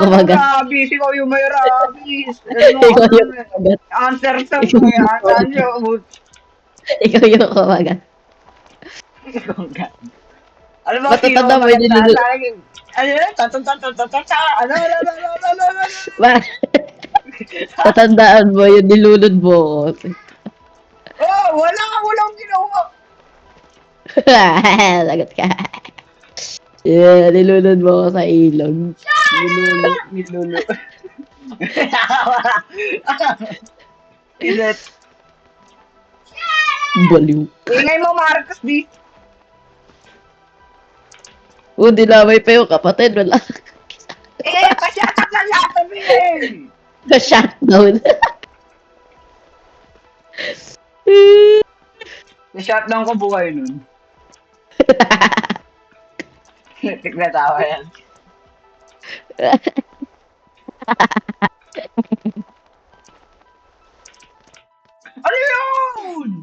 kumagat. Rabies, ikaw yung may rabies. Ikaw yung kumagat. Answer sa Ikaw may yung kumagat. answer. Ikaw yung kumagat. Ano ba, sino Matatanda ang mo yung maganda nilulu... sa akin? Ano yun? Ano? Tatandaan mo yung nilulod mo ko. Oh, walang ginawa. Lagot ka. Yeah, nilulod mo ko sa ilog. Nilulo. Ilet. Baliw. Ingay mo, Marcos, di. Dinamay pa yung kapatid. Wala. Pasyatak na lahat mo eh. Na-shutdown. Na-shutdown ko buhay nun. Tignatawa yan. Ano yun?